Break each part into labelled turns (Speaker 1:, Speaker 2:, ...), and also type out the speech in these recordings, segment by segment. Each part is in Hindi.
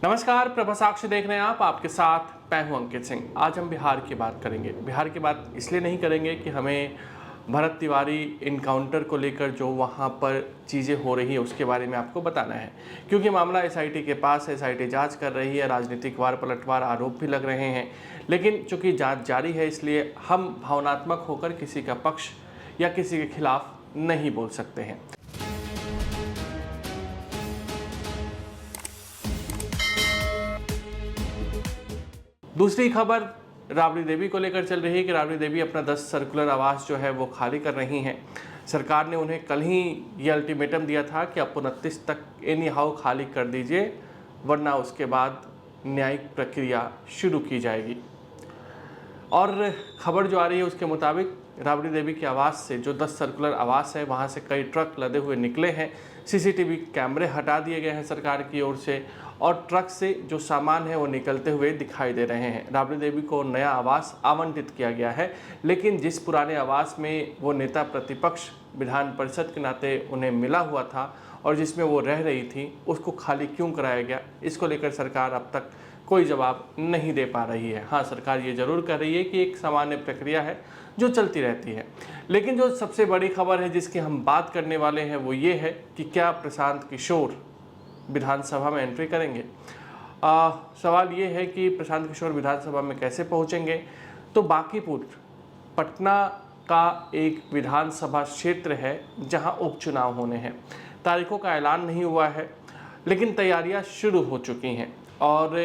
Speaker 1: नमस्कार, प्रभा साक्ष्य देख रहे हैं आप। आपके साथ मैं हूं अंकित सिंह। आज हम बिहार की बात करेंगे। बिहार की बात इसलिए नहीं करेंगे कि हमें भरत तिवारी इनकाउंटर को लेकर जो वहां पर चीज़ें हो रही है उसके बारे में आपको बताना है, क्योंकि मामला एसआईटी के पास है। एसआईटी जांच कर रही है, राजनीतिक वार पलटवार आरोप भी लग रहे हैं, लेकिन चूंकि जांच जारी है इसलिए हम भावनात्मक होकर किसी का पक्ष या किसी के खिलाफ नहीं बोल सकते हैं। दूसरी खबर राबड़ी देवी को लेकर चल रही है कि राबड़ी देवी अपना 10 सर्कुलर आवास जो है वो खाली कर रही हैं। सरकार ने उन्हें कल ही ये अल्टीमेटम दिया था कि आप 29 तक एनी हाउ खाली कर दीजिए, वरना उसके बाद न्यायिक प्रक्रिया शुरू की जाएगी। और खबर जो आ रही है उसके मुताबिक राबड़ी देवी के आवास से जो 10 सर्कुलर आवास है वहाँ से कई ट्रक लदे हुए निकले हैं। सीसीटीवी कैमरे हटा दिए गए हैं सरकार की ओर से, और ट्रक से जो सामान है वो निकलते हुए दिखाई दे रहे हैं। राबड़ी देवी को नया आवास आवंटित किया गया है, लेकिन जिस पुराने आवास में वो नेता प्रतिपक्ष विधान परिषद के नाते उन्हें मिला हुआ था और जिसमें वो रह रही थी, उसको खाली क्यों कराया गया, इसको लेकर सरकार अब तक कोई जवाब नहीं दे पा रही है। हाँ, सरकार ये जरूर कर रही है कि एक सामान्य प्रक्रिया है जो चलती रहती है, लेकिन जो सबसे बड़ी खबर है जिसकी हम बात करने वाले हैं वो ये है कि क्या प्रशांत किशोर विधानसभा में एंट्री करेंगे। सवाल ये है कि प्रशांत किशोर विधानसभा में कैसे पहुंचेंगे। तो बांकीपुर पटना का एक विधानसभा क्षेत्र है जहां उपचुनाव होने हैं। तारीखों का ऐलान नहीं हुआ है, लेकिन तैयारियां शुरू हो चुकी हैं और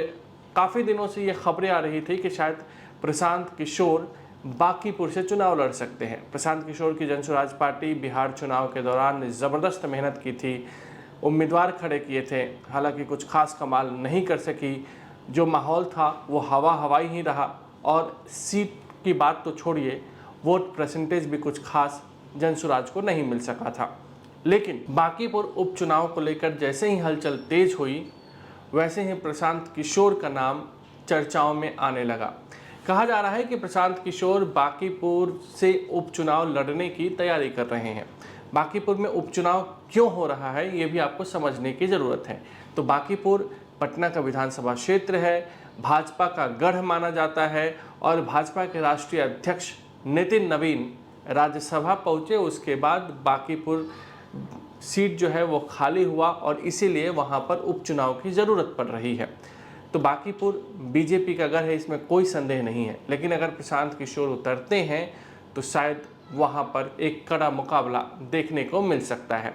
Speaker 1: काफ़ी दिनों से ये खबरें आ रही थी कि शायद प्रशांत किशोर बांकीपुर से चुनाव लड़ सकते हैं। प्रशांत किशोर की जनसुराज पार्टी बिहार चुनाव के दौरान ज़बरदस्त मेहनत की थी, उम्मीदवार खड़े किए थे, हालांकि कुछ खास कमाल नहीं कर सकी। जो माहौल था वो हवाई ही रहा और सीट की बात तो छोड़िए, वोट परसेंटेज भी कुछ खास जनसुराज को नहीं मिल सका था। लेकिन बांकीपुर उपचुनाव को लेकर जैसे ही हलचल तेज हुई, वैसे ही प्रशांत किशोर का नाम चर्चाओं में आने लगा। कहा जा रहा है कि प्रशांत किशोर बांकीपुर से उपचुनाव लड़ने की तैयारी कर रहे हैं। बांकीपुर में उपचुनाव क्यों हो रहा है ये भी आपको समझने की ज़रूरत है। तो बांकीपुर पटना का विधानसभा क्षेत्र है, भाजपा का गढ़ माना जाता है और भाजपा के राष्ट्रीय अध्यक्ष नितिन नवीन राज्यसभा पहुँचे। उसके बाद बांकीपुर सीट जो है वो खाली हुआ और इसीलिए वहाँ पर उपचुनाव की ज़रूरत पड़ रही है। तो बांकीपुर बीजेपी का गढ़ है, इसमें कोई संदेह नहीं है, लेकिन अगर प्रशांत किशोर उतरते हैं तो शायद वहाँ पर एक कड़ा मुकाबला देखने को मिल सकता है।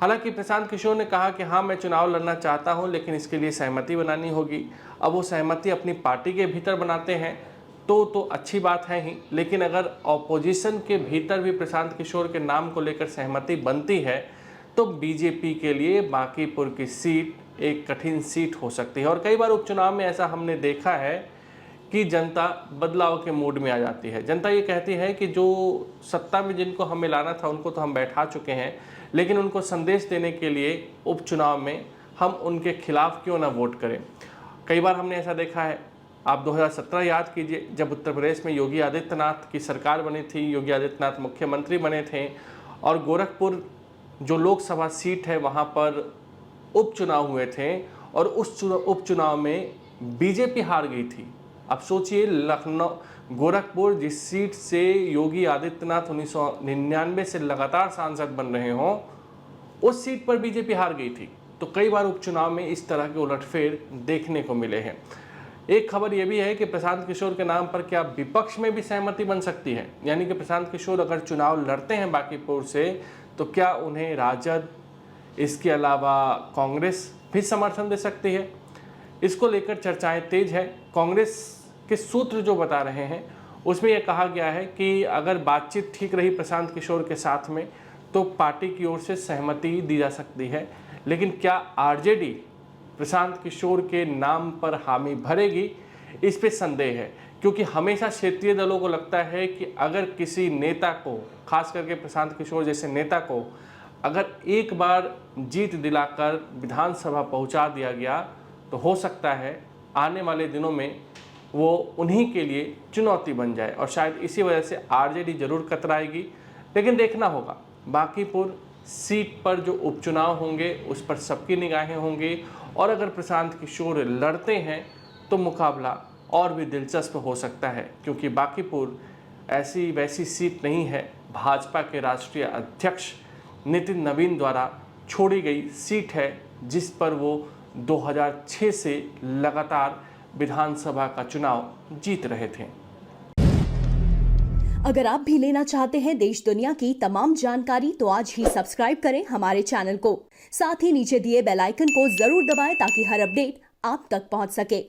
Speaker 1: हालांकि प्रशांत किशोर ने कहा कि हाँ, मैं चुनाव लड़ना चाहता हूँ, लेकिन इसके लिए सहमति बनानी होगी। अब वो सहमति अपनी पार्टी के भीतर बनाते हैं तो अच्छी बात है ही, लेकिन अगर ऑपोजिशन के भीतर भी प्रशांत किशोर के नाम को लेकर सहमति बनती है तो बीजेपी के लिए बांकीपुर की सीट एक कठिन सीट हो सकती है। और कई बार उपचुनाव में ऐसा हमने देखा है कि जनता बदलाव के मूड में आ जाती है। जनता ये कहती है कि जो सत्ता में जिनको हमें लाना था उनको तो हम बैठा चुके हैं, लेकिन उनको संदेश देने के लिए उपचुनाव में हम उनके खिलाफ क्यों ना वोट करें। कई बार हमने ऐसा देखा है। आप 2017 याद कीजिए, जब उत्तर प्रदेश में योगी आदित्यनाथ की सरकार बनी थी, योगी आदित्यनाथ मुख्यमंत्री बने थे और गोरखपुर जो लोकसभा सीट है वहाँ पर उपचुनाव हुए थे और उस उपचुनाव में बीजेपी हार गई थी। अब सोचिए, लखनऊ गोरखपुर जिस सीट से योगी आदित्यनाथ 1999 से लगातार सांसद बन रहे हों, उस सीट पर बीजेपी हार गई थी। तो कई बार उपचुनाव में इस तरह के उलटफेर देखने को मिले हैं। एक खबर यह भी है कि प्रशांत किशोर के नाम पर क्या विपक्ष में भी सहमति बन सकती है, यानी कि प्रशांत किशोर अगर चुनाव लड़ते हैं बांकीपुर से तो क्या उन्हें राजद, इसके अलावा कांग्रेस भी समर्थन दे सकती है। इसको लेकर चर्चाएं तेज है। कांग्रेस के सूत्र जो बता रहे हैं उसमें यह कहा गया है कि अगर बातचीत ठीक रही प्रशांत किशोर के साथ में तो पार्टी की ओर से सहमति दी जा सकती है, लेकिन क्या आरजेडी प्रशांत किशोर के नाम पर हामी भरेगी, इस पे संदेह है। क्योंकि हमेशा क्षेत्रीय दलों को लगता है कि अगर किसी नेता को, खास करके प्रशांत किशोर जैसे नेता को, अगर एक बार जीत दिलाकर विधानसभा पहुंचा दिया गया तो हो सकता है आने वाले दिनों में वो उन्हीं के लिए चुनौती बन जाए और शायद इसी वजह से आरजेडी जरूर कतराएगी। लेकिन देखना होगा, बांकीपुर सीट पर जो उपचुनाव होंगे उस पर सबकी निगाहें होंगी और अगर प्रशांत किशोर लड़ते हैं तो मुकाबला और भी दिलचस्प हो सकता है, क्योंकि बांकीपुर ऐसी वैसी सीट नहीं है। भाजपा के राष्ट्रीय अध्यक्ष नितिन नवीन द्वारा छोड़ी गई सीट है, जिस पर वो 2006 से लगातार विधानसभा का चुनाव जीत रहे थे।
Speaker 2: अगर आप भी लेना चाहते हैं देश दुनिया की तमाम जानकारी तो आज ही सब्सक्राइब करें हमारे चैनल को। साथ ही नीचे दिए बेल आइकन को जरूर दबाएं ताकि हर अपडेट आप तक पहुंच सके।